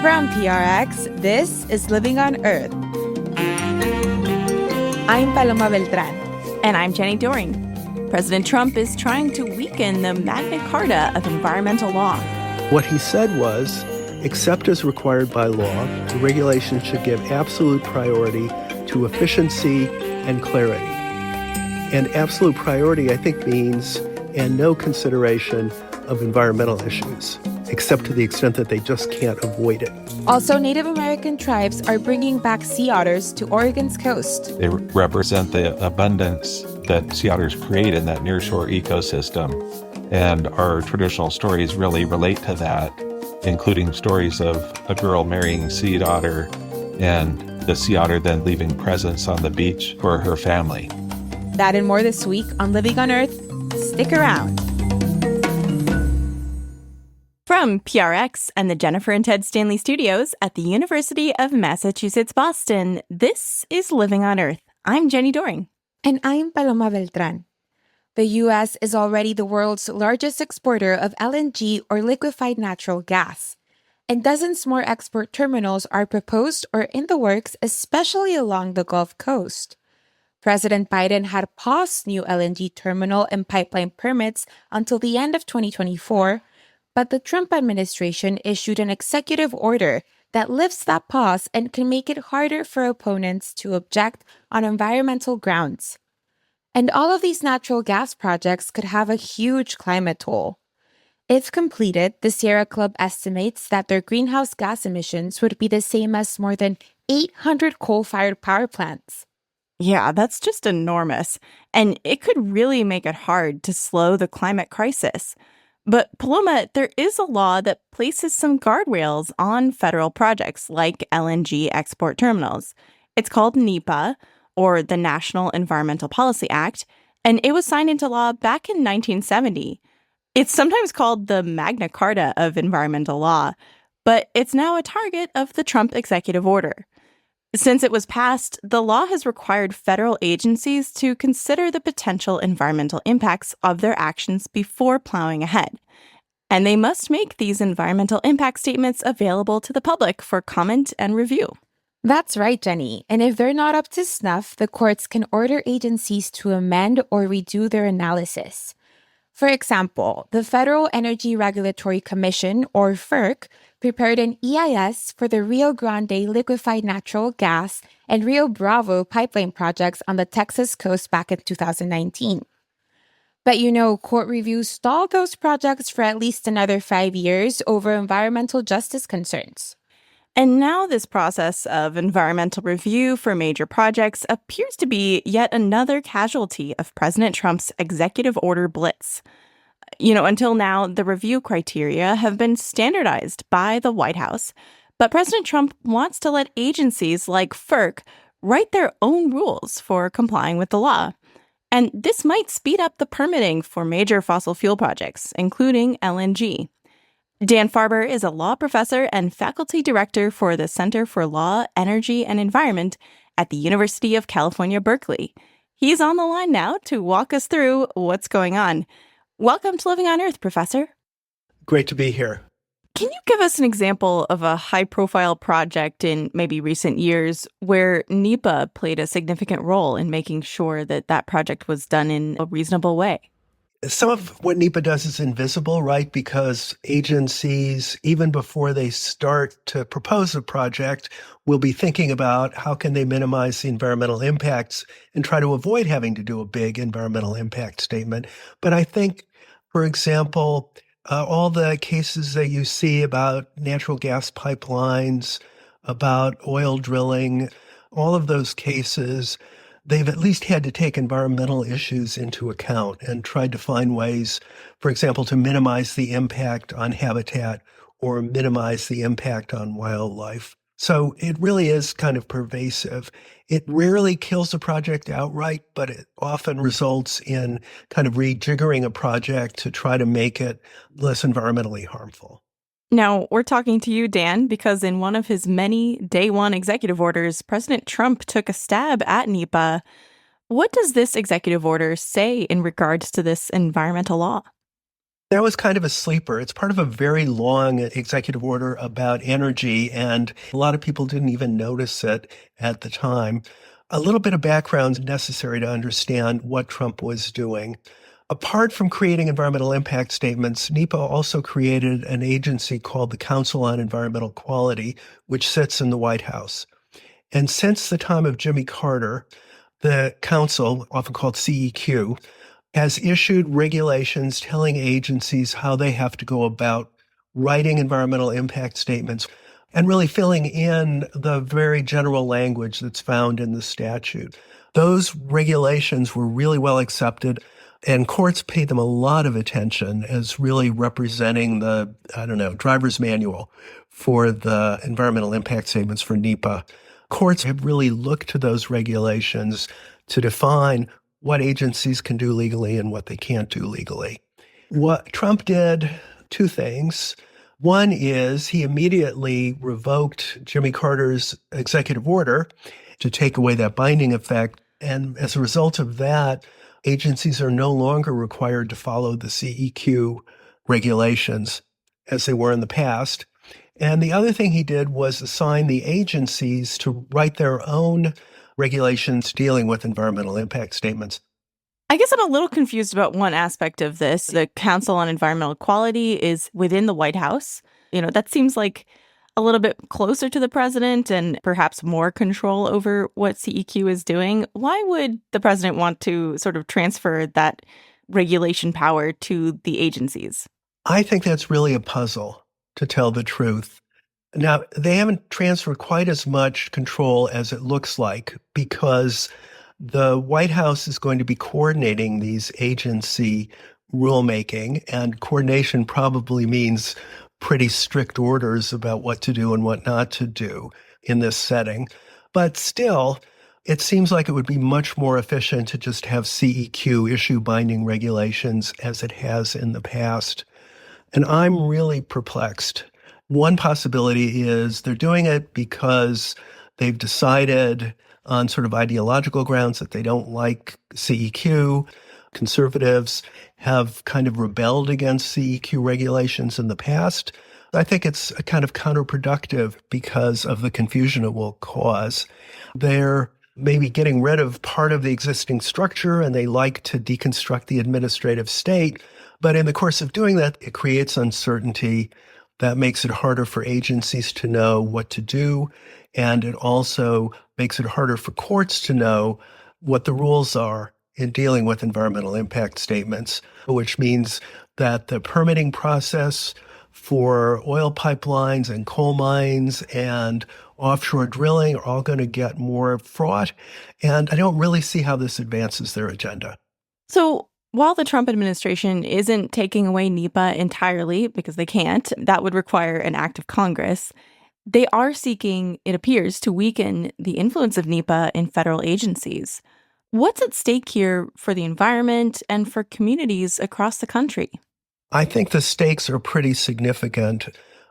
From PRX, this is Living on Earth. I'm Paloma Beltran. And I'm Jenny Doring. President Trump is trying to weaken the Magna Carta of environmental law. What he said was, except as required by law, the regulations should give absolute priority to efficiency and clarity. And absolute priority, I think, means and no consideration of environmental issues, except to the extent that they just can't avoid it. Also, Native American tribes are bringing back sea otters to Oregon's coast. They represent the abundance that sea otters create in that nearshore ecosystem. And our traditional stories really relate to that, including stories of a girl marrying a sea otter and the sea otter then leaving presents on the beach for her family. That and more this week on Living on Earth. Stick around. From PRX and the Jennifer and Ted Stanley Studios at the University of Massachusetts, Boston, this is Living on Earth. I'm Jenny Doring. And I'm Paloma Beltran. The U.S. is already the world's largest exporter of LNG or liquefied natural gas. And dozens more export terminals are proposed or in the works, especially along the Gulf Coast. President Biden had paused new LNG terminal and pipeline permits until the end of 2024, but the Trump administration issued an executive order that lifts that pause and can make it harder for opponents to object on environmental grounds. And all of these natural gas projects could have a huge climate toll. If completed, the Sierra Club estimates that their greenhouse gas emissions would be the same as more than 800 coal-fired power plants. Yeah, that's just enormous. And it could really make it hard to slow the climate crisis. But Paloma, there is a law that places some guardrails on federal projects like LNG export terminals. It's called NEPA, or the National Environmental Policy Act, and it was signed into law back in 1970. It's sometimes called the Magna Carta of environmental law, but it's now a target of the Trump executive order. Since it was passed, the law has required federal agencies to consider the potential environmental impacts of their actions before plowing ahead. And they must make these environmental impact statements available to the public for comment and review. That's right, Jenny. And if they're not up to snuff, the courts can order agencies to amend or redo their analysis. For example, the Federal Energy Regulatory Commission, or FERC, prepared an EIS for the Rio Grande liquefied natural gas and Rio Bravo pipeline projects on the Texas coast back in 2019. But court reviews stalled those projects for at least another 5 years over environmental justice concerns. And now this process of environmental review for major projects appears to be yet another casualty of President Trump's executive order blitz. Until now, the review criteria have been standardized by the White House, but President Trump wants to let agencies like FERC write their own rules for complying with the law. And this might speed up the permitting for major fossil fuel projects, including LNG. Dan Farber is a law professor and faculty director for the Center for Law, Energy, and Environment at the University of California, Berkeley. He's on the line now to walk us through what's going on. Welcome to Living on Earth, Professor. Great to be here. Can you give us an example of a high-profile project in maybe recent years where NEPA played a significant role in making sure that that project was done in a reasonable way? Some of what NEPA does is invisible, right? Because agencies, even before they start to propose a project, will be thinking about how can they minimize the environmental impacts and try to avoid having to do a big environmental impact statement. But I think, for example, all the cases that you see about natural gas pipelines, about oil drilling, all of those cases, they've at least had to take environmental issues into account and tried to find ways, for example, to minimize the impact on habitat or minimize the impact on wildlife. So it really is kind of pervasive. It rarely kills a project outright, but it often results in kind of rejiggering a project to try to make it less environmentally harmful. Now, we're talking to you, Dan, because in one of his many day one executive orders, President Trump took a stab at NEPA. What does this executive order say in regards to this environmental law? That was kind of a sleeper. It's part of a very long executive order about energy, and a lot of people didn't even notice it at the time. A little bit of background is necessary to understand what Trump was doing. Apart from creating environmental impact statements, NEPA also created an agency called the Council on Environmental Quality, which sits in the White House. And since the time of Jimmy Carter, the council, often called CEQ, has issued regulations telling agencies how they have to go about writing environmental impact statements and really filling in the very general language that's found in the statute. Those regulations were really well accepted, and courts paid them a lot of attention as really representing the, driver's manual for the environmental impact statements for NEPA. Courts have really looked to those regulations to define what agencies can do legally and what they can't do legally. What Trump did, two things. One is he immediately revoked Jimmy Carter's executive order to take away that binding effect. And as a result of that, agencies are no longer required to follow the CEQ regulations as they were in the past. And the other thing he did was assign the agencies to write their own regulations dealing with environmental impact statements. I guess I'm a little confused about one aspect of this. The Council on Environmental Quality is within the White House. That seems like a little bit closer to the president and perhaps more control over what CEQ is doing. Why would the president want to sort of transfer that regulation power to the agencies? I think that's really a puzzle, to tell the truth. Now, they haven't transferred quite as much control as it looks like because the White House is going to be coordinating these agency rulemaking, and coordination probably means pretty strict orders about what to do and what not to do in this setting. But still, it seems like it would be much more efficient to just have CEQ issue binding regulations as it has in the past. And I'm really perplexed. One possibility is they're doing it because they've decided on sort of ideological grounds that they don't like CEQ. Conservatives have kind of rebelled against CEQ regulations in the past. I think it's kind of counterproductive because of the confusion it will cause. They're maybe getting rid of part of the existing structure, and they like to deconstruct the administrative state. But in the course of doing that, it creates uncertainty. That makes it harder for agencies to know what to do. And it also makes it harder for courts to know what the rules are in dealing with environmental impact statements, which means that the permitting process for oil pipelines and coal mines and offshore drilling are all going to get more fraught. And I don't really see how this advances their agenda. So while the Trump administration isn't taking away NEPA entirely, because they can't, that would require an act of Congress, they are seeking, it appears, to weaken the influence of NEPA in federal agencies. What's at stake here for the environment and for communities across the country? I think the stakes are pretty significant.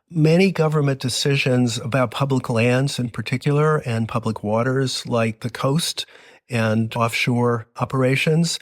Many government decisions about public lands in particular and public waters like the coast and offshore operations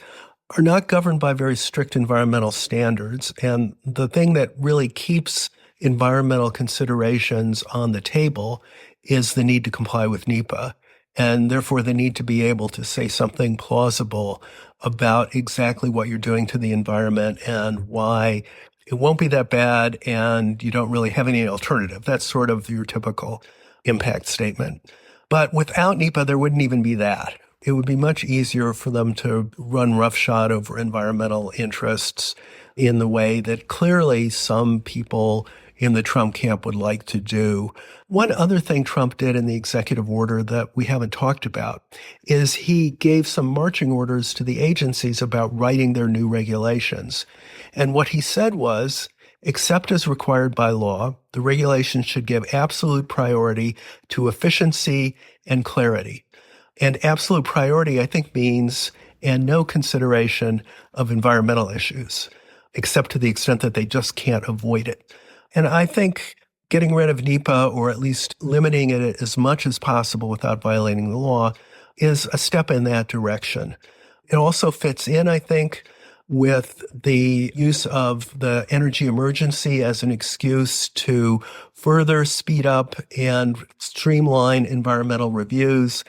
are not governed by very strict environmental standards. And the thing that really keeps environmental considerations on the table is the need to comply with NEPA. And therefore, the need to be able to say something plausible about exactly what you're doing to the environment and why it won't be that bad and you don't really have any alternative. That's sort of your typical impact statement. But without NEPA, there wouldn't even be that. It would be much easier for them to run roughshod over environmental interests in the way that clearly some people in the Trump camp would like to do. One other thing Trump did in the executive order that we haven't talked about is he gave some marching orders to the agencies about writing their new regulations. And what he said was, except as required by law, the regulations should give absolute priority to efficiency and clarity. And absolute priority, I think, means and no consideration of environmental issues, except to the extent that they just can't avoid it. And I think getting rid of NEPA, or at least limiting it as much as possible without violating the law, is a step in that direction. It also fits in, I think, with the use of the energy emergency as an excuse to further speed up and streamline environmental reviews,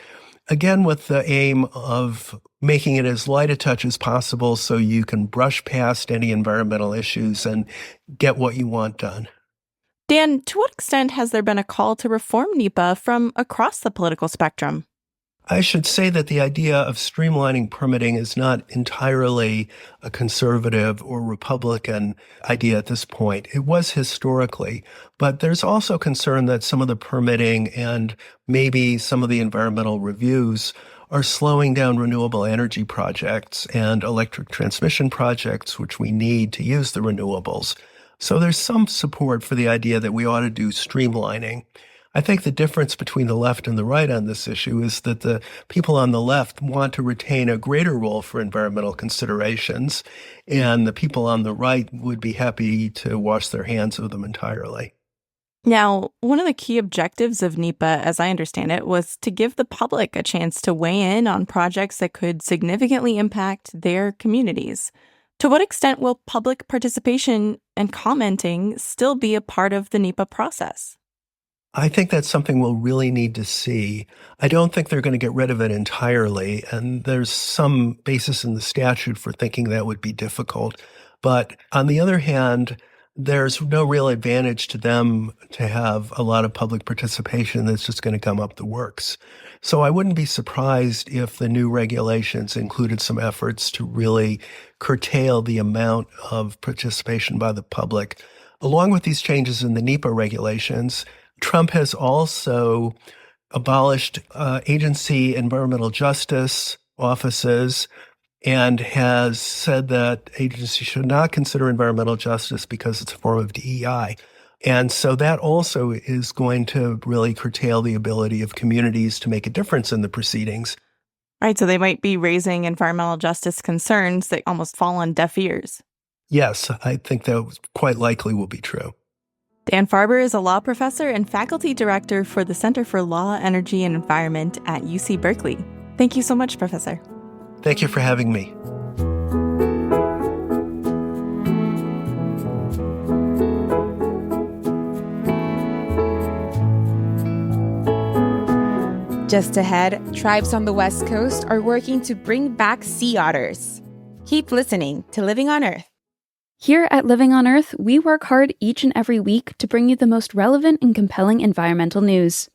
again, with the aim of making it as light a touch as possible so you can brush past any environmental issues and get what you want done. Dan, to what extent has there been a call to reform NEPA from across the political spectrum? I should say that the idea of streamlining permitting is not entirely a conservative or Republican idea at this point. It was historically, but there's also concern that some of the permitting and maybe some of the environmental reviews are slowing down renewable energy projects and electric transmission projects, which we need to use the renewables. So there's some support for the idea that we ought to do streamlining. I think the difference between the left and the right on this issue is that the people on the left want to retain a greater role for environmental considerations, and the people on the right would be happy to wash their hands of them entirely. Now, one of the key objectives of NEPA, as I understand it, was to give the public a chance to weigh in on projects that could significantly impact their communities. To what extent will public participation and commenting still be a part of the NEPA process? I think that's something we'll really need to see. I don't think they're going to get rid of it entirely, and there's some basis in the statute for thinking that would be difficult. But on the other hand, there's no real advantage to them to have a lot of public participation that's just going to come up the works. So I wouldn't be surprised if the new regulations included some efforts to really curtail the amount of participation by the public. Along with these changes in the NEPA regulations, Trump has also abolished agency environmental justice offices and has said that agencies should not consider environmental justice because it's a form of DEI. And so that also is going to really curtail the ability of communities to make a difference in the proceedings. Right, so they might be raising environmental justice concerns that almost fall on deaf ears. Yes, I think that quite likely will be true. Dan Farber is a law professor and faculty director for the Center for Law, Energy, and Environment at UC Berkeley. Thank you so much, Professor. Thank you for having me. Just ahead, tribes on the West Coast are working to bring back sea otters. Keep listening to Living on Earth. Here at Living on Earth, we work hard each and every week to bring you the most relevant and compelling environmental news.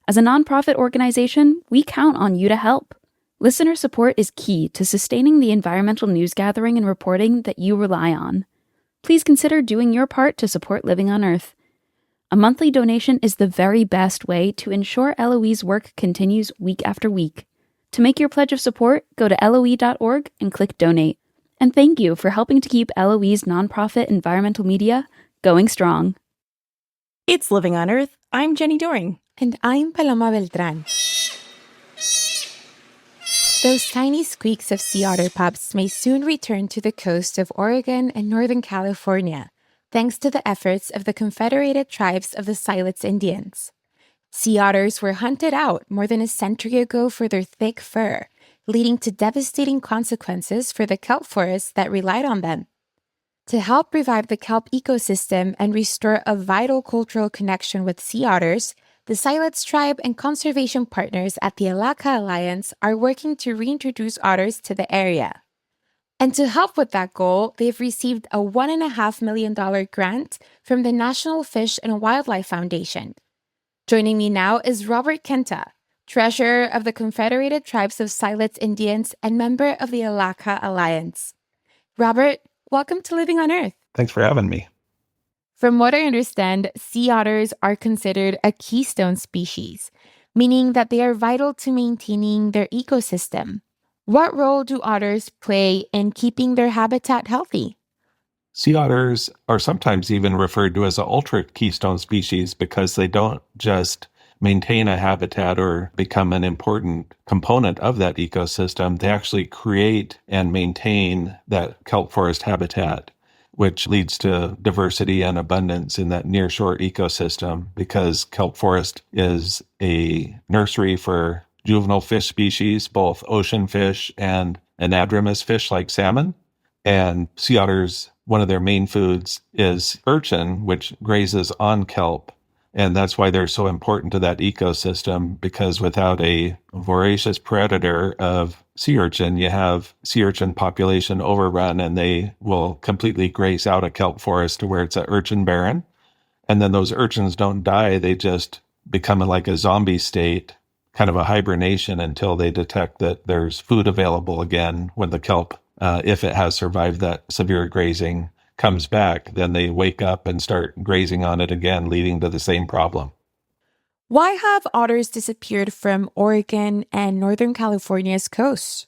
As a nonprofit organization, we count on you to help. Listener support is key to sustaining the environmental news gathering and reporting that you rely on. Please consider doing your part to support Living on Earth. A monthly donation is the very best way to ensure LOE's work continues week after week. To make your pledge of support, go to LOE.org and click Donate. And thank you for helping to keep LOE's nonprofit environmental media going strong. It's Living on Earth. I'm Jenny Doring. And I'm Paloma Beltran. Those tiny squeaks of sea otter pups may soon return to the coast of Oregon and Northern California, thanks to the efforts of the Confederated Tribes of the Siletz Indians. Sea otters were hunted out more than a century ago for their thick fur, leading to devastating consequences for the kelp forests that relied on them. To help revive the kelp ecosystem and restore a vital cultural connection with sea otters, the Siletz tribe and conservation partners at the Alaka Alliance are working to reintroduce otters to the area. And to help with that goal, they've received a $1.5 million grant from the National Fish and Wildlife Foundation. Joining me now is Robert Kenta, Treasurer of the Confederated Tribes of Siletz Indians and member of the Alaka Alliance. Robert, welcome to Living on Earth. Thanks for having me. From what I understand, sea otters are considered a keystone species, meaning that they are vital to maintaining their ecosystem. What role do otters play in keeping their habitat healthy? Sea otters are sometimes even referred to as an ultra keystone species because they don't just maintain a habitat or become an important component of that ecosystem. They actually create and maintain that kelp forest habitat, which leads to diversity and abundance in that nearshore ecosystem because kelp forest is a nursery for juvenile fish species, both ocean fish and anadromous fish like salmon. And sea otters, one of their main foods is urchin, which grazes on kelp. And that's why they're so important to that ecosystem, because without a voracious predator of sea urchin, you have sea urchin population overrun and they will completely graze out a kelp forest to where it's an urchin barren. And then those urchins don't die. They just become like a zombie state, kind of a hibernation until they detect that there's food available again when the kelp, if it has survived that severe grazing, comes back, then they wake up and start grazing on it again, leading to the same problem. Why have otters disappeared from Oregon and Northern California's coasts?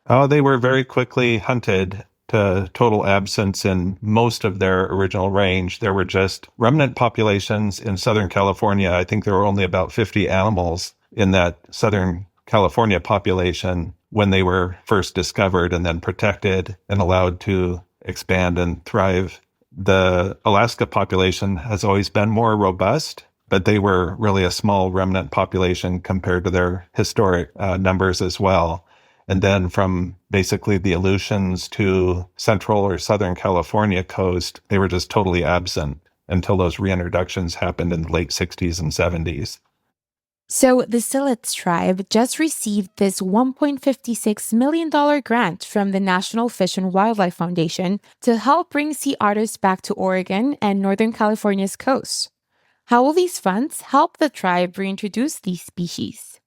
Oh, they were very quickly hunted to total absence in most of their original range. There were just remnant populations in Southern California. I think there were only about 50 animals in that Southern California population when they were first discovered and then protected and allowed to expand and thrive. The Alaska population has always been more robust, but they were really a small remnant population compared to their historic numbers as well. And then from basically the Aleutians to Central or Southern California coast, they were just totally absent until those reintroductions happened in the late 60s and 70s. So the Siletz tribe just received this $1.56 million grant from the National Fish and Wildlife Foundation to help bring sea otters back to Oregon and Northern California's coast. How will these funds help the tribe reintroduce these species?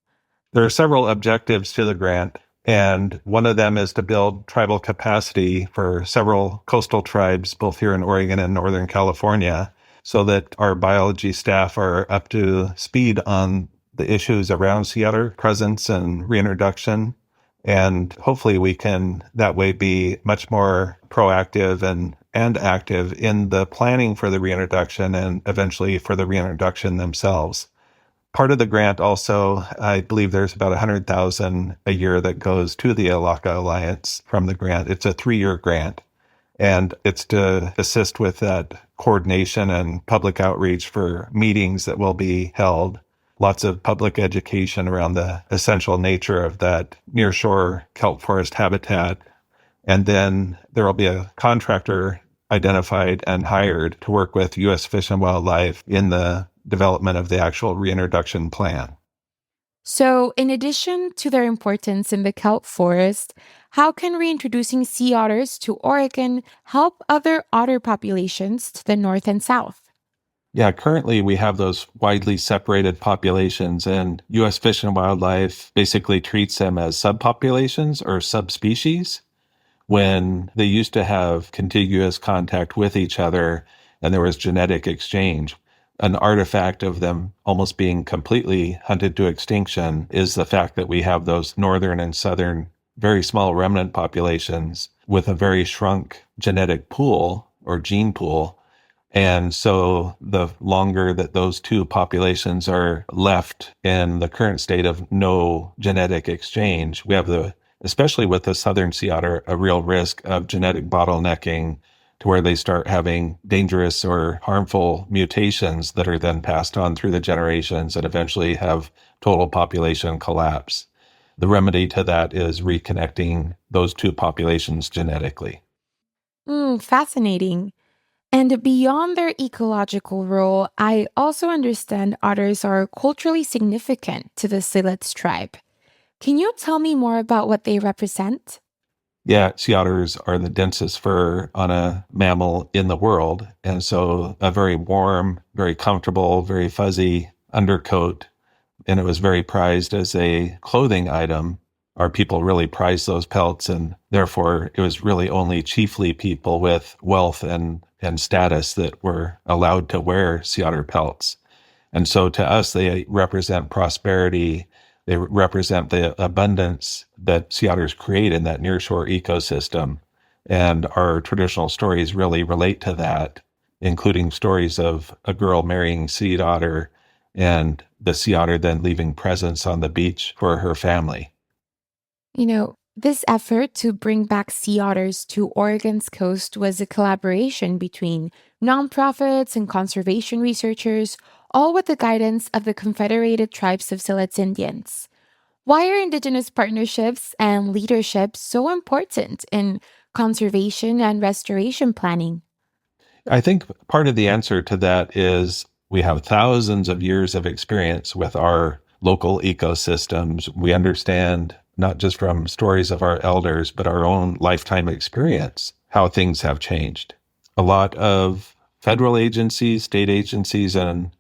There are several objectives to the grant, and one of them is to build tribal capacity for several coastal tribes, both here in Oregon and Northern California, so that our biology staff are up to speed on the issues around sea otter presence and reintroduction. And hopefully we can that way be much more proactive and active in the planning for the reintroduction and eventually for the reintroduction themselves. Part of the grant also, I believe there's about $100,000 a year that goes to the Alaka Alliance from the grant. It's a 3-year grant, and it's to assist with that coordination and public outreach for meetings that will be held. Lots of public education around the essential nature of that nearshore kelp forest habitat. And then there will be a contractor identified and hired to work with U.S. Fish and Wildlife in the development of the actual reintroduction plan. So, in addition to their importance in the kelp forest, how can reintroducing sea otters to Oregon help other otter populations to the north and south? Yeah, currently we have those widely separated populations, and U.S. Fish and Wildlife basically treats them as subpopulations or subspecies when they used to have contiguous contact with each other and there was genetic exchange. An artifact of them almost being completely hunted to extinction is the fact that we have those northern and southern very small remnant populations with a very shrunk genetic pool or gene pool. And so the longer that those two populations are left in the current state of no genetic exchange, we have especially with the southern sea otter, a real risk of genetic bottlenecking to where they start having dangerous or harmful mutations that are then passed on through the generations and eventually have total population collapse. The remedy to that is reconnecting those two populations genetically. Fascinating. And beyond their ecological role, I also understand otters are culturally significant to the Siletz tribe. Can you tell me more about what they represent? Yeah, sea otters are the densest fur on a mammal in the world. And so a very warm, very comfortable, very fuzzy undercoat. And it was very prized as a clothing item. Our people really prized those pelts, and therefore it was really only chiefly people with wealth and status that were allowed to wear sea otter pelts. And so to us, they represent prosperity. They represent the abundance that sea otters create in that nearshore ecosystem. And our traditional stories really relate to that, including stories of a girl marrying sea otter and the sea otter then leaving presents on the beach for her family. This effort to bring back sea otters to Oregon's coast was a collaboration between nonprofits and conservation researchers, all with the guidance of the Confederated Tribes of Siletz Indians. Why are Indigenous partnerships and leadership so important in conservation and restoration planning? I think part of the answer to that is we have thousands of years of experience with our local ecosystems. We understand not just from stories of our elders, but our own lifetime experience, how things have changed. A lot of federal agencies, state agencies, and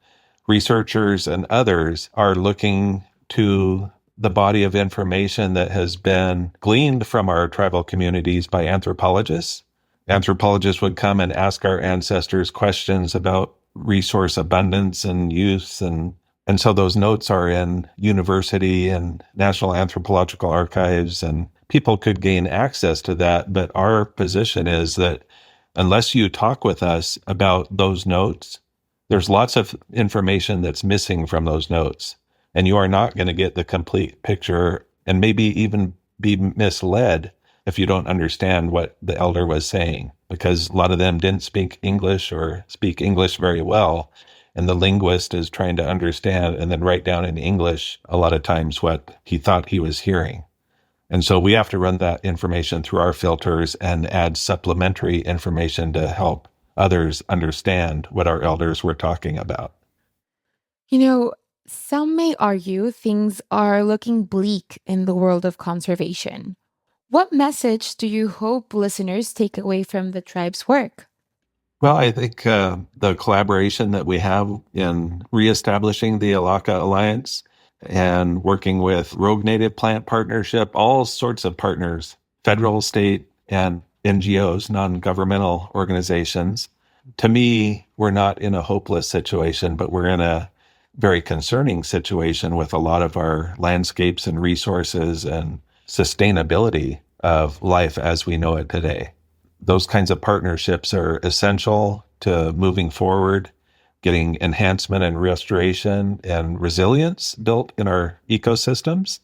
researchers and others are looking to the body of information that has been gleaned from our tribal communities by anthropologists. Anthropologists would come and ask our ancestors questions about resource abundance and use. And so those notes are in university and National Anthropological Archives, and people could gain access to that. But our position is that unless you talk with us about those notes, there's lots of information that's missing from those notes. And you are not going to get the complete picture and maybe even be misled if you don't understand what the elder was saying, because a lot of them didn't speak English or speak English very well. And the linguist is trying to understand and then write down in English a lot of times what he thought he was hearing. And so we have to run that information through our filters and add supplementary information to help others understand what our elders were talking about. Some may argue things are looking bleak in the world of conservation. What message do you hope listeners take away from the tribe's work? Well, I think the collaboration that we have in reestablishing the Alaka Alliance and working with Rogue Native Plant Partnership, all sorts of partners, federal, state, and NGOs, non-governmental organizations. To me, we're not in a hopeless situation, but we're in a very concerning situation with a lot of our landscapes and resources and sustainability of life as we know it today. Those kinds of partnerships are essential to moving forward, getting enhancement and restoration and resilience built in our ecosystems.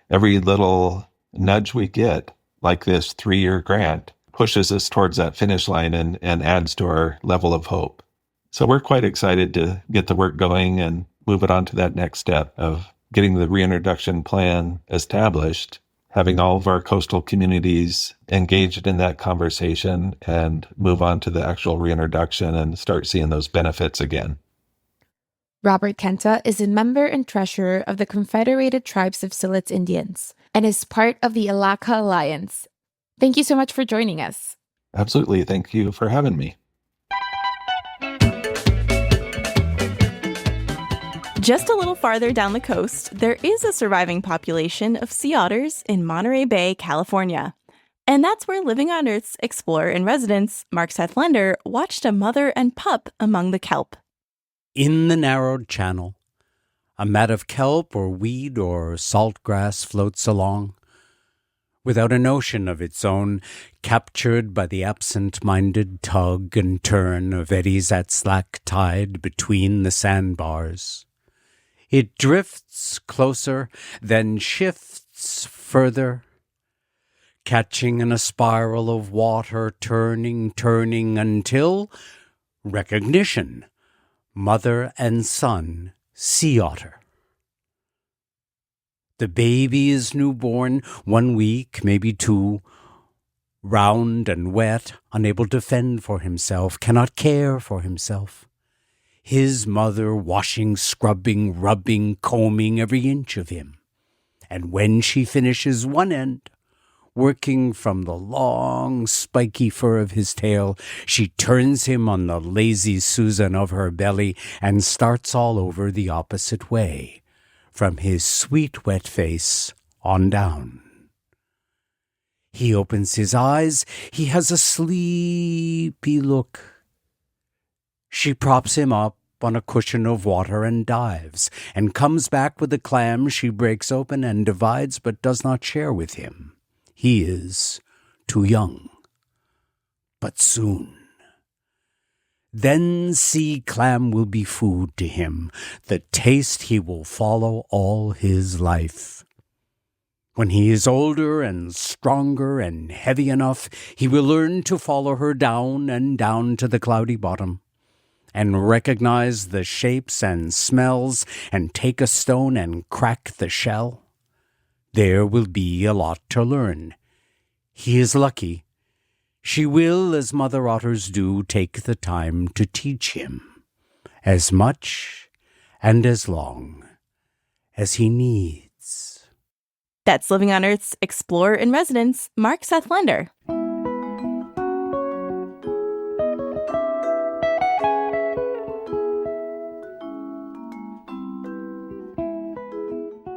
Every little nudge we get, like this 3-year grant, pushes us towards that finish line and adds to our level of hope. So we're quite excited to get the work going and move it on to that next step of getting the reintroduction plan established, having all of our coastal communities engaged in that conversation, and move on to the actual reintroduction and start seeing those benefits again. Robert Kenta is a member and treasurer of the Confederated Tribes of Siletz Indians and is part of the Alaka Alliance. Thank you so much for joining us. Absolutely. Thank you for having me. Just a little farther down the coast, there is a surviving population of sea otters in Monterey Bay, California. And that's where Living on Earth's explorer-in-residence, Mark Seth Lender, watched a mother and pup among the kelp. In the narrowed channel, a mat of kelp or weed or salt grass floats along, without a notion of its own, captured by the absent-minded tug and turn of eddies at slack tide between the sandbars. It drifts closer, then shifts further, catching in a spiral of water, turning until recognition. Mother and son, sea otter. The baby is newborn, 1 week, maybe 2, round and wet, unable to fend for himself, cannot care for himself. His mother washing, scrubbing, rubbing, combing every inch of him. And when she finishes one end, working from the long, spiky fur of his tail, she turns him on the lazy Susan of her belly and starts all over the opposite way, from his sweet wet face on down. He opens his eyes. He has a sleepy look. She props him up on a cushion of water and dives, and comes back with a clam she breaks open and divides but does not share with him. He is too young. But soon. Then sea clam will be food to him, the taste he will follow all his life. When he is older and stronger and heavy enough, he will learn to follow her down and down to the cloudy bottom, and recognize the shapes and smells, and take a stone and crack the shell. There will be a lot to learn. He is lucky. She will, as mother otters do, take the time to teach him as much and as long as he needs. That's Living on Earth's Explorer in Residence, Mark Seth Lender.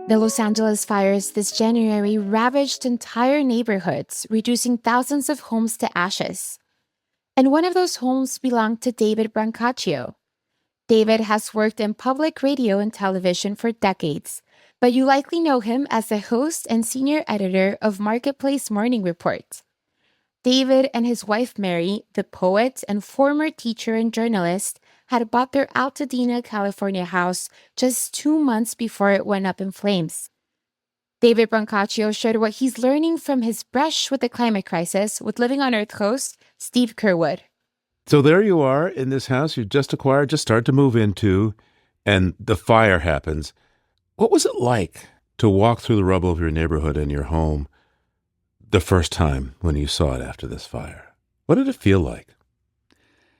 The Los Angeles fires this January ravaged entire neighborhoods, reducing thousands of homes to ashes. And one of those homes belonged to David Brancaccio. David has worked in public radio and television for decades, but you likely know him as the host and senior editor of Marketplace Morning Report. David and his wife Mary, the poet and former teacher and journalist, had bought their Altadena, California house just 2 months before it went up in flames. David Brancaccio shared what he's learning from his brush with the climate crisis with Living on Earth host Steve Curwood. So there you are in this house you just acquired, just started to move into, and the fire happens. What was it like to walk through the rubble of your neighborhood and your home the first time when you saw it after this fire? What did it feel like?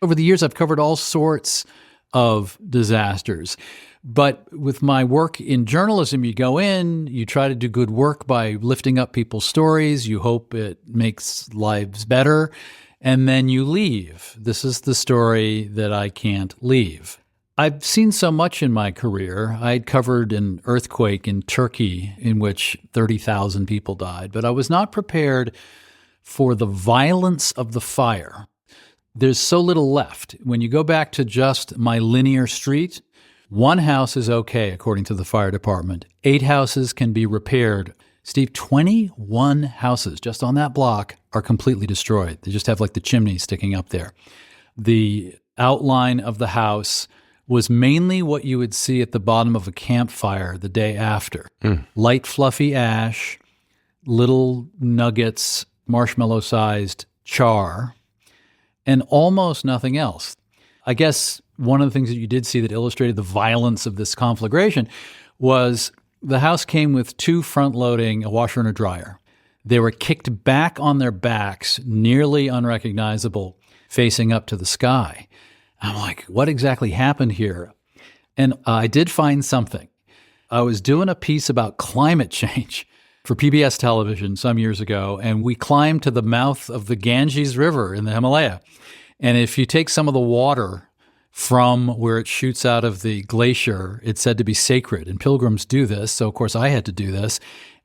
Over the years, I've covered all sorts of disasters. But with my work in journalism, you go in, you try to do good work by lifting up people's stories. You hope it makes lives better. And then you leave. This is the story that I can't leave. I've seen so much in my career. I'd covered an earthquake in Turkey in which 30,000 people died. But I was not prepared for the violence of the fire. There's so little left. When you go back to just my linear street, one house is okay, according to the fire department. 8 houses can be repaired. Steve, 21 houses just on that block are completely destroyed. They just have like the chimney sticking up there. The outline of the house was mainly what you would see at the bottom of a campfire the day after. Light, fluffy ash, little nuggets, marshmallow-sized char, and almost nothing else. I guess one of the things that you did see that illustrated the violence of this conflagration was the house came with 2 front-loading, a washer and a dryer. They were kicked back on their backs, nearly unrecognizable, facing up to the sky. I'm like, what exactly happened here? And I did find something. I was doing a piece about climate change for PBS television some years ago, and we climbed to the mouth of the Ganges River in the Himalaya. And if you take some of the water from where it shoots out of the glacier, it's said to be sacred, and pilgrims do this. So, of course, I had to do this.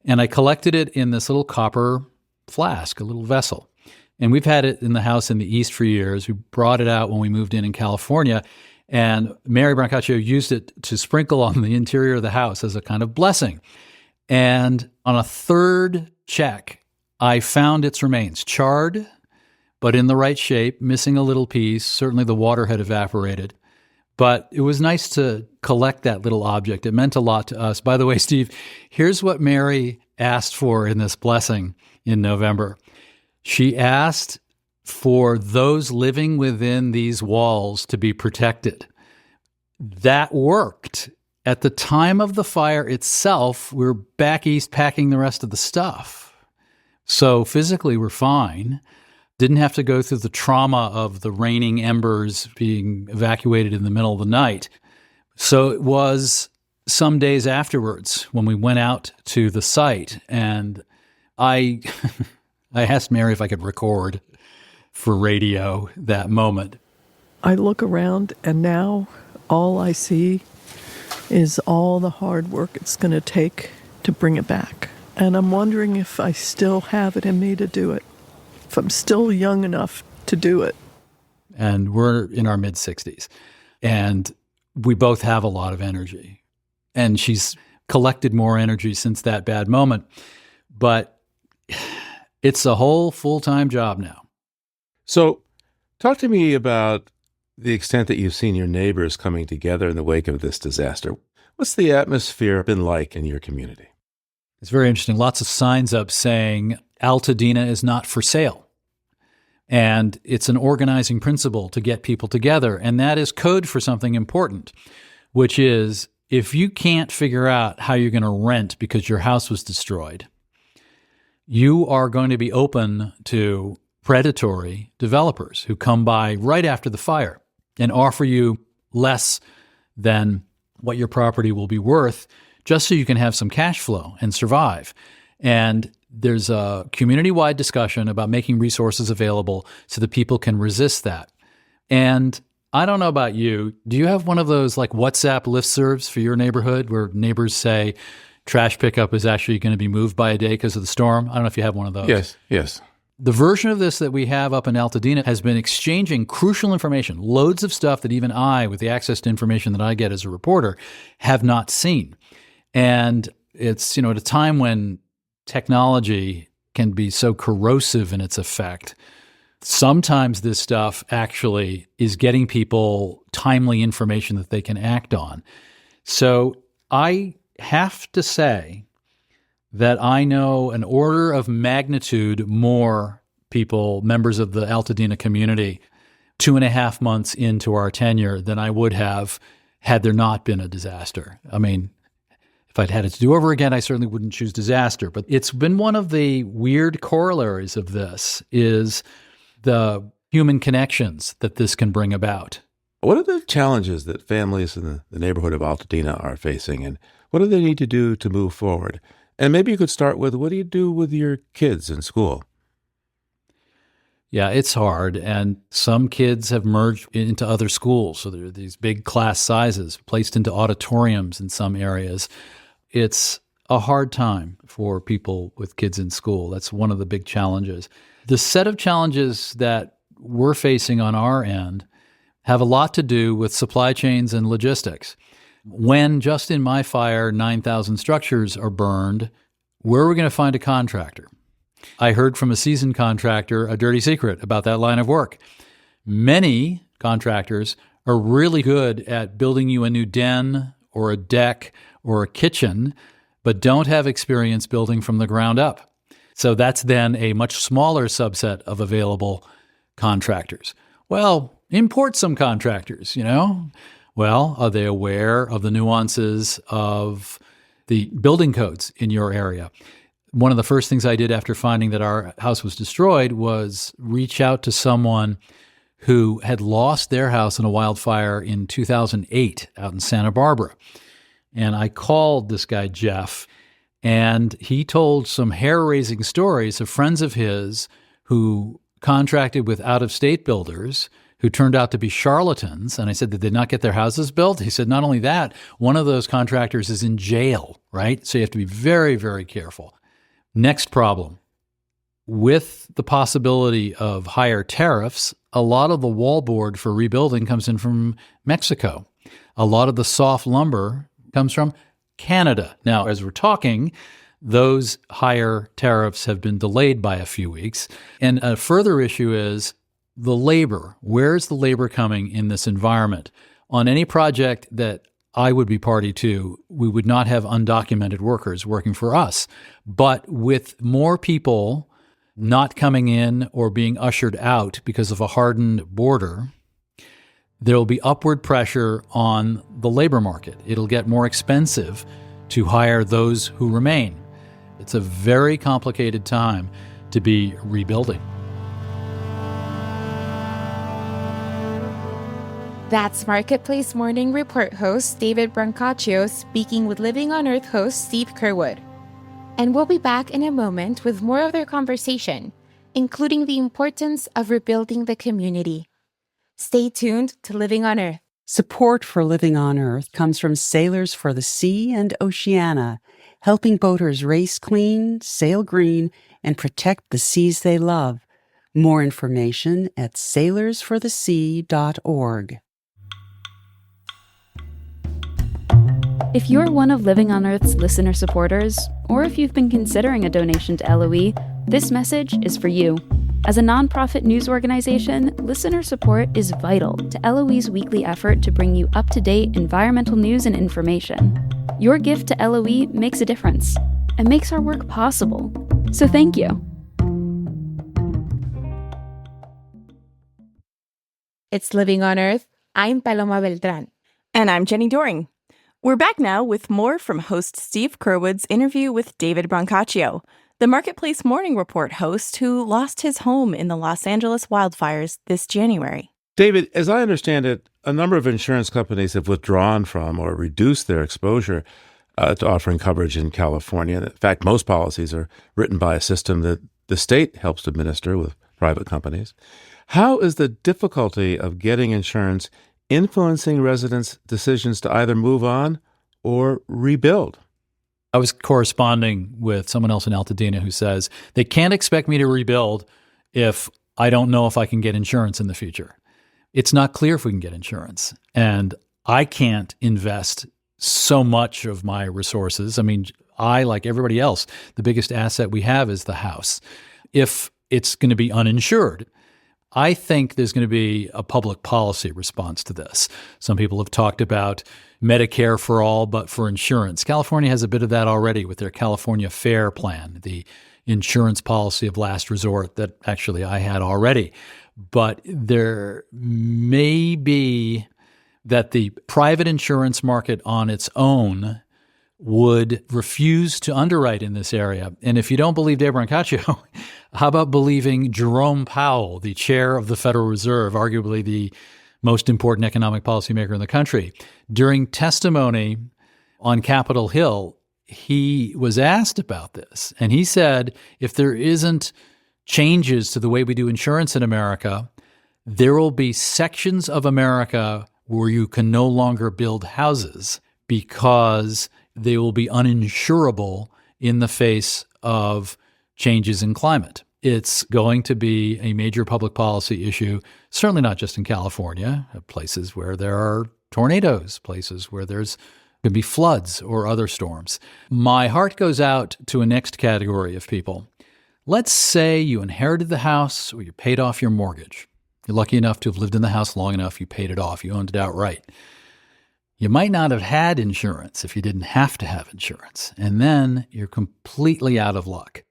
And I collected it in this little copper flask, a little vessel. And we've had it in the house in the East for years. We brought it out when we moved in California. And Mary Brancaccio used it to sprinkle on the interior of the house as a kind of blessing. And on a third check, I found its remains, charred, but in the right shape, missing a little piece. Certainly the water had evaporated. But it was nice to collect that little object. It meant a lot to us. By the way, Steve, here's what Mary asked for in this blessing in November. She asked for those living within these walls to be protected. That worked. At the time of the fire itself, we were back east packing the rest of the stuff. So physically, we're fine. Didn't have to go through the trauma of the raining embers being evacuated in the middle of the night. So it was some days afterwards when we went out to the site, and I asked Mary if I could record for radio that moment. I look around, and now all I see is all the hard work it's going to take to bring it back. And I'm wondering if I still have it in me to do it, if I'm still young enough to do it. And we're in our mid-60s, and we both have a lot of energy. And she's collected more energy since that bad moment. But it's a whole full-time job now. So talk to me about the extent that you've seen your neighbors coming together in the wake of this disaster. What's the atmosphere been like in your community? It's very interesting. Lots of signs up saying Altadena is not for sale. And it's an organizing principle to get people together. And that is code for something important, which is if you can't figure out how you're going to rent because your house was destroyed, you are going to be open to predatory developers who come by right after the fire and offer you less than what your property will be worth just so you can have some cash flow and survive. And there's a community-wide discussion about making resources available so that people can resist that. And I don't know about you. Do you have one of those like WhatsApp listservs for your neighborhood where neighbors say trash pickup is actually going to be moved by a day because of the storm? I don't know if you have one of those. Yes. The version of this that we have up in Altadena has been exchanging crucial information, loads of stuff that even I, with the access to information that I get as a reporter, have not seen. And it's, at a time when technology can be so corrosive in its effect, sometimes this stuff actually is getting people timely information that they can act on. So I have to say that I know an order of magnitude more people, members of the Altadena community, 2.5 months into our tenure than I would have had there not been a disaster. I mean, if I'd had it to do over again, I certainly wouldn't choose disaster. But it's been one of the weird corollaries of this is the human connections that this can bring about. What are the challenges that families in the neighborhood of Altadena are facing, and what do they need to do to move forward? And maybe you could start with, what do you do with your kids in school? Yeah, it's hard. And some kids have merged into other schools. So there are these big class sizes placed into auditoriums in some areas. It's a hard time for people with kids in school. That's one of the big challenges. The set of challenges that we're facing on our end have a lot to do with supply chains and logistics. When, just in my fire, 9,000 structures are burned, where are we going to find a contractor? I heard from a seasoned contractor a dirty secret about that line of work. Many contractors are really good at building you a new den or a deck or a kitchen, but don't have experience building from the ground up. So that's then a much smaller subset of available contractors. Well, import some contractors, Well, are they aware of the nuances of the building codes in your area? One of the first things I did after finding that our house was destroyed was reach out to someone who had lost their house in a wildfire in 2008 out in Santa Barbara. And I called this guy, Jeff, and he told some hair-raising stories of friends of his who contracted with out-of-state builders who turned out to be charlatans. And I said, did they not get their houses built? He said, not only that, one of those contractors is in jail, right? So you have to be very, very careful. Next problem. With the possibility of higher tariffs, a lot of the wallboard for rebuilding comes in from Mexico. A lot of the soft lumber comes from Canada. Now, as we're talking, those higher tariffs have been delayed by a few weeks. And a further issue is the labor. Where's the labor coming in this environment? On any project that I would be party to, we would not have undocumented workers working for us. But with more people not coming in or being ushered out because of a hardened border, there will be upward pressure on the labor market. It'll get more expensive to hire those who remain. It's a very complicated time to be rebuilding. That's Marketplace Morning Report host David Brancaccio speaking with Living on Earth host Steve Kerwood. And we'll be back in a moment with more of their conversation, including the importance of rebuilding the community. Stay tuned to Living on Earth. Support for Living on Earth comes from Sailors for the Sea and Oceana, helping boaters race clean, sail green, and protect the seas they love. More information at sailorsforthesea.org. If you're one of Living on Earth's listener supporters, or if you've been considering a donation to LOE, this message is for you. As a nonprofit news organization, listener support is vital to LOE's weekly effort to bring you up-to-date environmental news and information. Your gift to LOE makes a difference and makes our work possible. So thank you. It's Living on Earth. I'm Paloma Beltran. And I'm Jenny Doring. We're back now with more from host Steve Kerwood's interview with David Brancaccio, the Marketplace Morning Report host who lost his home in the Los Angeles wildfires this January. David, as I understand it, a number of insurance companies have withdrawn from or reduced their exposure to offering coverage in California. In fact, most policies are written by a system that the state helps administer with private companies. How is the difficulty of getting insurance influencing residents' decisions to either move on or rebuild? I was corresponding with someone else in Altadena who says they can't expect me to rebuild if I don't know if I can get insurance in the future. It's not clear if we can get insurance. And I can't invest so much of my resources. I mean, I, like everybody else, the biggest asset we have is the house. If it's going to be uninsured, I think there's going to be a public policy response to this. Some people have talked about Medicare for all, but for insurance. California has a bit of that already with their California Fair Plan, the insurance policy of last resort that actually I had already. But there may be that the private insurance market on its own would refuse to underwrite in this area. And if you don't believe Dave Brancaccio, how about believing Jerome Powell, the chair of the Federal Reserve, arguably the most important economic policymaker in the country? During testimony on Capitol Hill, he was asked about this. And he said, if there isn't changes to the way we do insurance in America, there will be sections of America where you can no longer build houses because they will be uninsurable in the face of changes in climate. It's going to be a major public policy issue, certainly not just in California, places where there are tornadoes, places where there's going to be floods or other storms. My heart goes out to a next category of people. Let's say you inherited the house or you paid off your mortgage. You're lucky enough to have lived in the house long enough, you paid it off, you owned it outright. You might not have had insurance if you didn't have to have insurance, and then you're completely out of luck.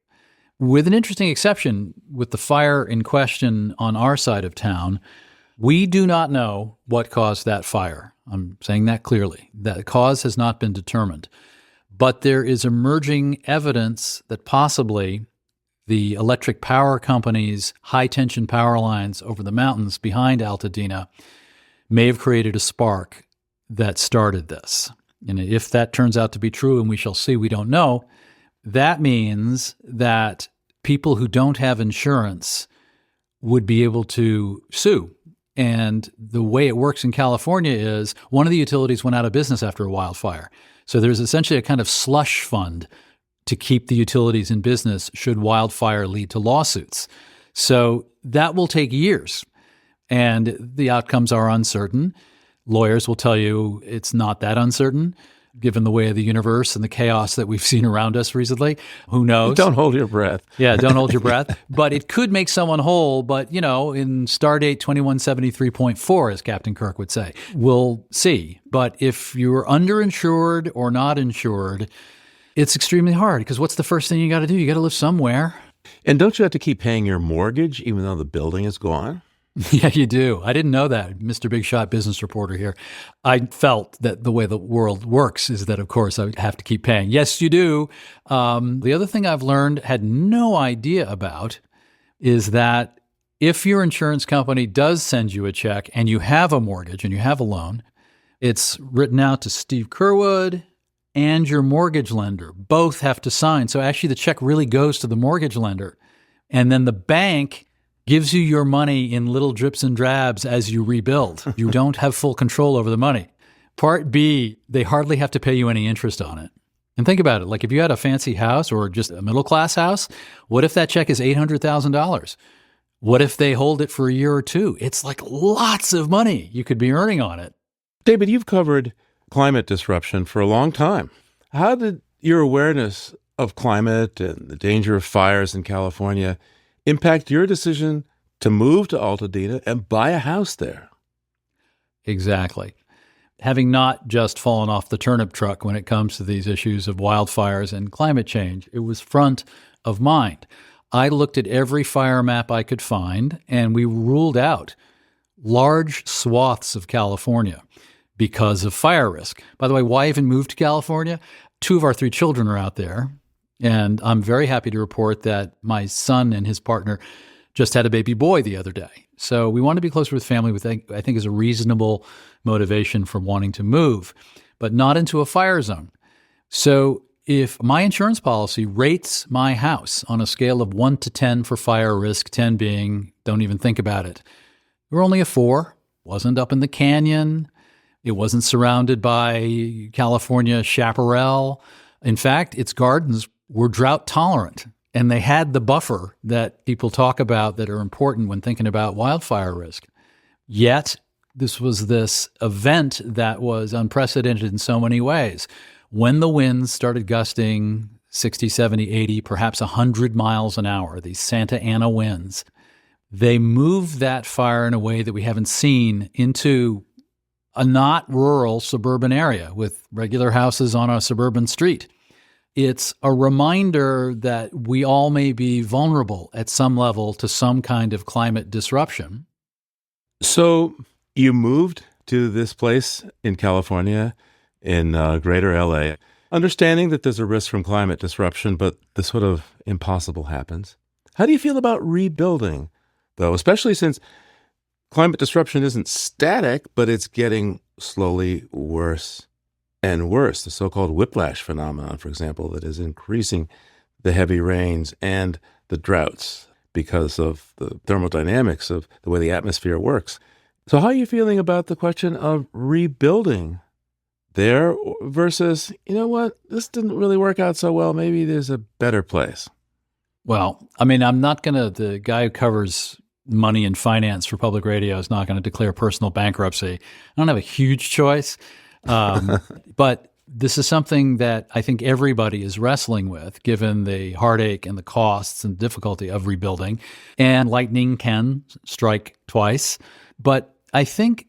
With an interesting exception, with the fire in question on our side of town, we do not know what caused that fire. I'm saying that clearly. That cause has not been determined. But there is emerging evidence that possibly the electric power company's high-tension power lines over the mountains behind Altadena may have created a spark that started this. And if that turns out to be true, and we shall see, we don't know, that means that people who don't have insurance would be able to sue. And the way it works in California is one of the utilities went out of business after a wildfire. So there's essentially a kind of slush fund to keep the utilities in business should wildfire lead to lawsuits. So that will take years, and the outcomes are uncertain. Lawyers will tell you it's not that uncertain, given the way of the universe and the chaos that we've seen around us recently. Who knows? Don't hold your breath. Yeah, don't hold your breath. But it could make someone whole. But, you know, in Stardate 2173.4, as Captain Kirk would say, we'll see. But if you're underinsured or not insured, it's extremely hard because what's the first thing you got to do? You got to live somewhere. And don't you have to keep paying your mortgage even though the building is gone? Yeah, you do. I didn't know that. Mr. Big Shot business reporter here. I felt that the way the world works is that, of course, I would have to keep paying. Yes, you do. The other thing I've learned, had no idea about, is that if your insurance company does send you a check and you have a mortgage and you have a loan, it's written out to Steve Curwood and your mortgage lender. Both have to sign. So actually the check really goes to the mortgage lender. And then the bank gives you your money in little drips and drabs as you rebuild. You don't have full control over the money. Part B, they hardly have to pay you any interest on it. And think about it. Like if you had a fancy house or just a middle-class house, what if that check is $800,000? What if they hold it for a year or two? It's like lots of money you could be earning on it. David, you've covered climate disruption for a long time. How did your awareness of climate and the danger of fires in California impact your decision to move to Altadena and buy a house there? Exactly. Having not just fallen off the turnip truck when it comes to these issues of wildfires and climate change, it was front of mind. I looked at every fire map I could find, and we ruled out large swaths of California because of fire risk. By the way, why even move to California? 2 of our 3 children are out there. And I'm very happy to report that my son and his partner just had a baby boy the other day. So we want to be closer with family, which I think is a reasonable motivation for wanting to move, but not into a fire zone. So if my insurance policy rates my house on a scale of 1 to 10 for fire risk, 10 being don't even think about it, we're only a 4, wasn't up in the canyon, it wasn't surrounded by California chaparral. In fact, its gardens were drought tolerant, and they had the buffer that people talk about that are important when thinking about wildfire risk. Yet, this was this event that was unprecedented in so many ways. When the winds started gusting 60, 70, 80, perhaps 100 miles an hour, these Santa Ana winds, they moved that fire in a way that we haven't seen into a not rural suburban area with regular houses on a suburban street. It's a reminder that we all may be vulnerable at some level to some kind of climate disruption. So you moved to this place in California, in greater LA, understanding that there's a risk from climate disruption, but the sort of impossible happens. How do you feel about rebuilding, though, especially since climate disruption isn't static, but it's getting slowly worse and worse? The so-called whiplash phenomenon, for example, that is increasing the heavy rains and the droughts because of the thermodynamics of the way the atmosphere works. So how are you feeling about the question of rebuilding there versus, you know what, this didn't really work out so well, maybe there's a better place? Well, I mean, the guy who covers money and finance for public radio is not going to declare personal bankruptcy. I don't have a huge choice. But this is something that I think everybody is wrestling with, given the heartache and the costs and difficulty of rebuilding. And lightning can strike twice. But I think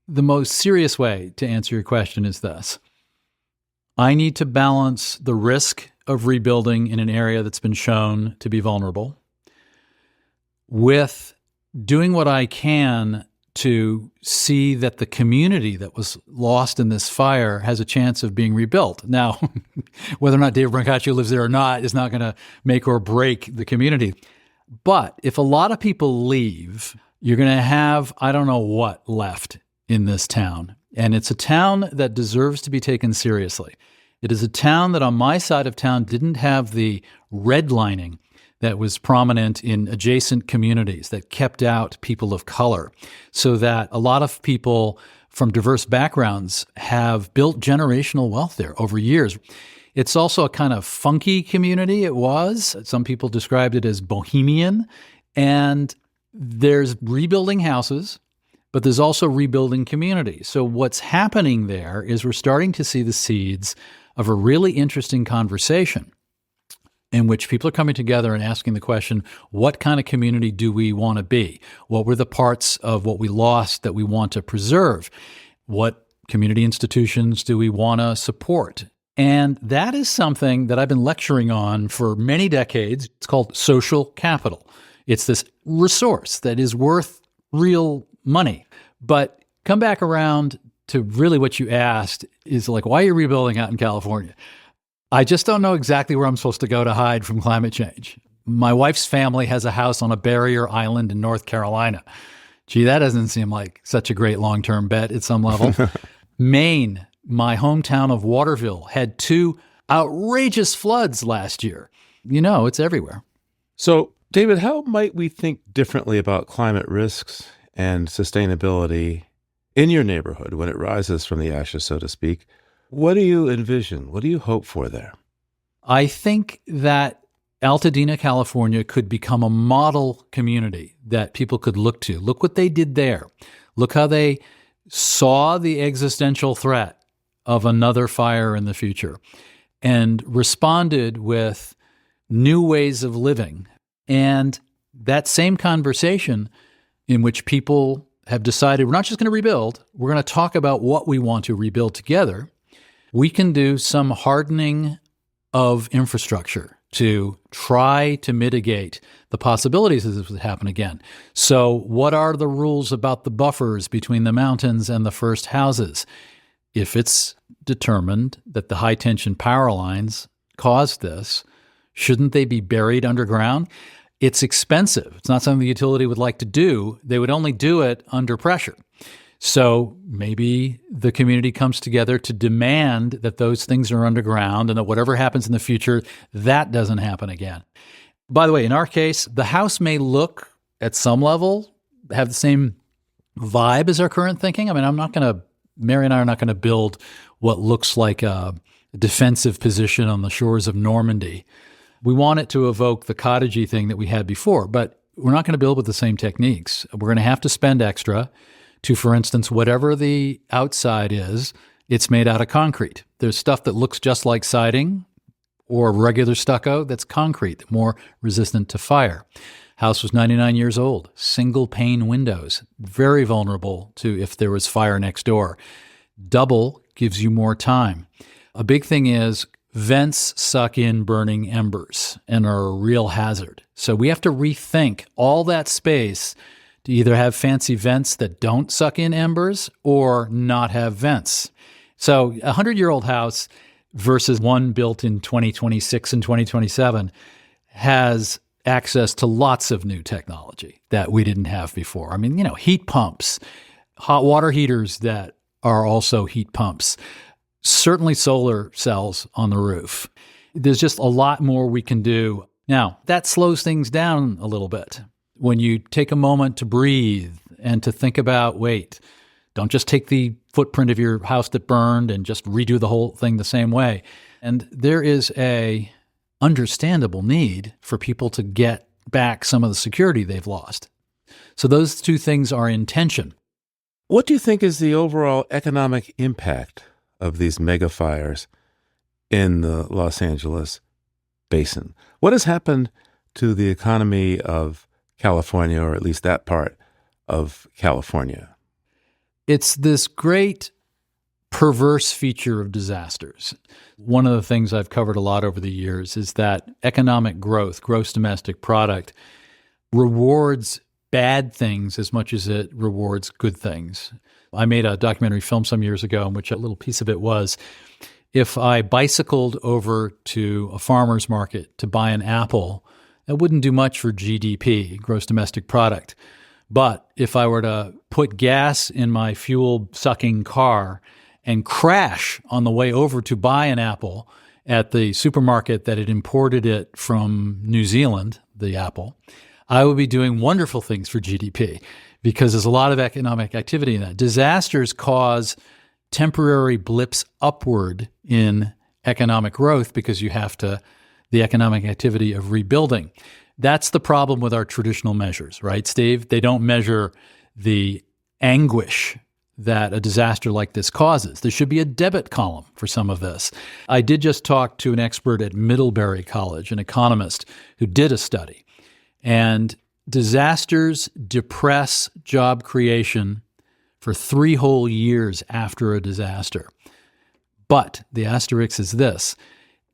the most serious way to answer your question is this. I need to balance the risk of rebuilding in an area that's been shown to be vulnerable with doing what I can to see that the community that was lost in this fire has a chance of being rebuilt. Now, whether or not Dave Brancaccio lives there or not is not going to make or break the community. But if a lot of people leave, you're going to have, I don't know what left in this town. And it's a town that deserves to be taken seriously. It is a town that on my side of town didn't have the redlining that was prominent in adjacent communities that kept out people of color, so that a lot of people from diverse backgrounds have built generational wealth there over years. It's also a kind of funky community. It was. Some people described it as bohemian. And there's rebuilding houses, but there's also rebuilding community. So what's happening there is we're starting to see the seeds of a really interesting conversation in which people are coming together and asking the question, what kind of community do we want to be? What were the parts of what we lost that we want to preserve? What community institutions do we want to support? And that is something that I've been lecturing on for many decades. It's called social capital. It's this resource that is worth real money. But come back around to really what you asked is like, why are you rebuilding out in California? I just don't know exactly where I'm supposed to go to hide from climate change. My wife's family has a house on a barrier island in North Carolina. Gee, that doesn't seem like such a great long-term bet at some level. Maine, my hometown of Waterville, had 2 outrageous floods last year. You know, it's everywhere. So, David, how might we think differently about climate risks and sustainability in your neighborhood when it rises from the ashes, so to speak? What do you envision? What do you hope for there? I think that Altadena, California could become a model community that people could look to. Look what they did there. Look how they saw the existential threat of another fire in the future and responded with new ways of living. And that same conversation in which people have decided we're not just going to rebuild, we're going to talk about what we want to rebuild together. We can do some hardening of infrastructure to try to mitigate the possibilities that this would happen again. So what are the rules about the buffers between the mountains and the first houses? If it's determined that the high-tension power lines caused this, Shouldn't they be buried underground? It's expensive. It's not something the utility would like to do. They would only do it under pressure. So maybe the community comes together to demand that those things are underground and that whatever happens in the future, that doesn't happen again. By the way, in our case, the house may look at some level, have the same vibe as our current thinking. I mean, Mary and I are not going to build what looks like a defensive position on the shores of Normandy. We want it to evoke the cottagey thing that we had before, but we're not going to build with the same techniques. We're going to have to spend extra to, for instance, whatever the outside is, it's made out of concrete. There's stuff that looks just like siding or regular stucco that's concrete, more resistant to fire. House was 99 years old, single pane windows, very vulnerable to if there was fire next door. Double gives you more time. A big thing is vents suck in burning embers and are a real hazard. So we have to rethink all that space to either have fancy vents that don't suck in embers or not have vents. So a 100-year-old house versus one built in 2026 and 2027 has access to lots of new technology that we didn't have before. I mean, heat pumps, hot water heaters that are also heat pumps, certainly solar cells on the roof. There's just a lot more we can do. Now, that slows things down a little bit. When you take a moment to breathe and to think about, wait, don't just take the footprint of your house that burned and just redo the whole thing the same way. And there is a understandable need for people to get back some of the security they've lost. So those two things are in tension. What do you think is the overall economic impact of these mega fires in the Los Angeles basin? What has happened to the economy of California, or at least that part of California? It's this great perverse feature of disasters. One of the things I've covered a lot over the years is that economic growth, gross domestic product, rewards bad things as much as it rewards good things. I made a documentary film some years ago in which a little piece of it was, if I bicycled over to a farmer's market to buy an apple, that wouldn't do much for GDP, gross domestic product. But if I were to put gas in my fuel-sucking car and crash on the way over to buy an apple at the supermarket that had imported it from New Zealand, the apple, I would be doing wonderful things for GDP because there's a lot of economic activity in that. Disasters cause temporary blips upward in economic growth because you have to the economic activity of rebuilding. That's the problem with our traditional measures, right, Steve? They don't measure the anguish that a disaster like this causes. There should be a debit column for some of this. I did just talk to an expert at Middlebury College, an economist, who did a study. And disasters depress job creation for 3 whole years after a disaster. But the asterisk is this.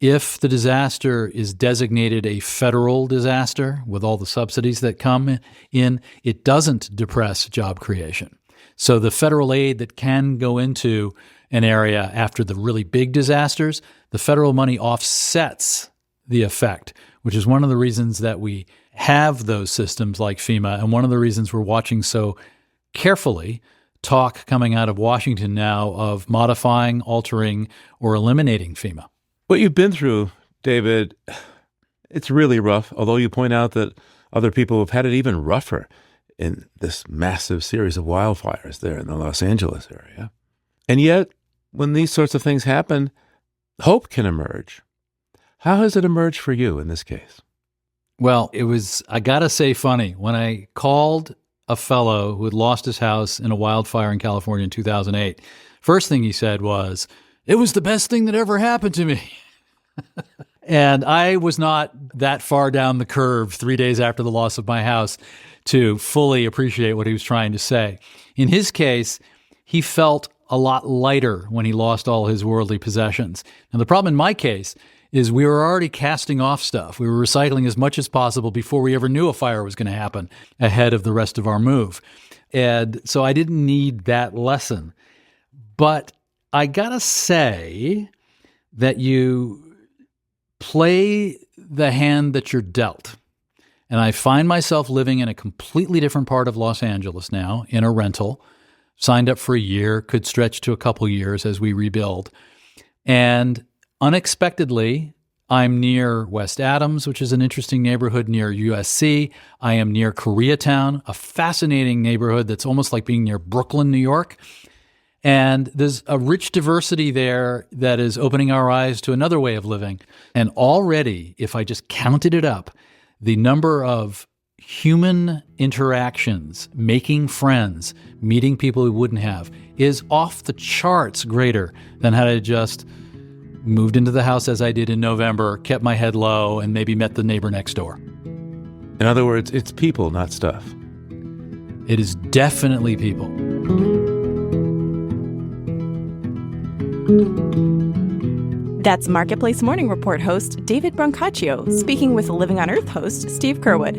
If the disaster is designated a federal disaster with all the subsidies that come in, it doesn't depress job creation. So the federal aid that can go into an area after the really big disasters, the federal money offsets the effect, which is one of the reasons that we have those systems like FEMA, and one of the reasons we're watching so carefully talk coming out of Washington now of modifying, altering, or eliminating FEMA. What you've been through, David, it's really rough, although you point out that other people have had it even rougher in this massive series of wildfires there in the Los Angeles area. And yet, when these sorts of things happen, hope can emerge. How has it emerged for you in this case? Well, it was, I gotta say, funny. When I called a fellow who had lost his house in a wildfire in California in 2008, first thing he said was, "It was the best thing that ever happened to me." And I was not that far down the curve 3 days after the loss of my house to fully appreciate what he was trying to say. In his case, he felt a lot lighter when he lost all his worldly possessions. Now, the problem in my case is we were already casting off stuff. We were recycling as much as possible before we ever knew a fire was going to happen ahead of the rest of our move. And so I didn't need that lesson. But I gotta say that you play the hand that you're dealt. And I find myself living in a completely different part of Los Angeles now, in a rental, signed up for a year, could stretch to a couple years as we rebuild. And unexpectedly, I'm near West Adams, which is an interesting neighborhood near USC. I am near Koreatown, a fascinating neighborhood that's almost like being near Brooklyn, New York. And there's a rich diversity there that is opening our eyes to another way of living. And already, if I just counted it up, the number of human interactions, making friends, meeting people we wouldn't have, is off the charts greater than had I just moved into the house as I did in November, kept my head low, and maybe met the neighbor next door. In other words, it's people, not stuff. It is definitely people. That's Marketplace Morning Report host David Brancaccio speaking with Living on Earth host Steve Curwood.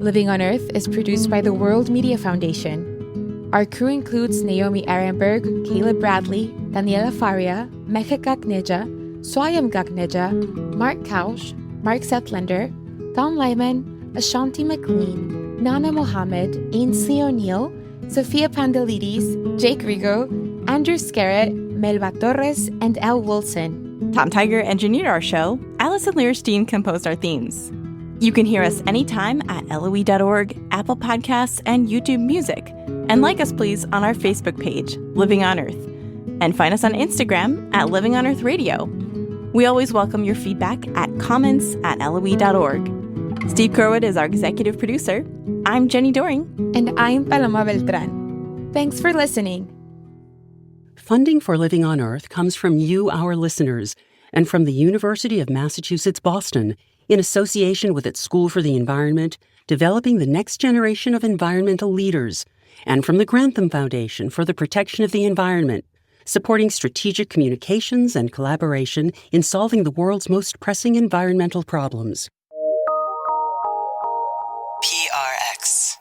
Living on Earth is produced by the World Media Foundation. Our crew includes Naomi Ehrenberg, Caleb Bradley, Daniela Faria, Mecca Gagneja, Swayam Gagneja, Mark Kausch, Mark Zetlander, Tom Lyman, Ashanti McLean, Nana Mohammed, Ainsley O'Neill, Sophia Pandelides, Jake Rigo, Andrew Scarrett, Melba Torres, and Elle Wilson. Tom Tiger engineered our show. Allison Learstein composed our themes. You can hear us anytime at LOE.org, Apple Podcasts, and YouTube Music. And like us, please, on our Facebook page, Living on Earth. And find us on Instagram at Living on Earth Radio. We always welcome your feedback at comments@LOE.org. Steve Curwood is our executive producer. I'm Jenny Doring. And I'm Paloma Beltran. Thanks for listening. Funding for Living on Earth comes from you, our listeners, and from the University of Massachusetts Boston, in association with its School for the Environment, developing the next generation of environmental leaders, and from the Grantham Foundation for the Protection of the Environment, supporting strategic communications and collaboration in solving the world's most pressing environmental problems. PRX.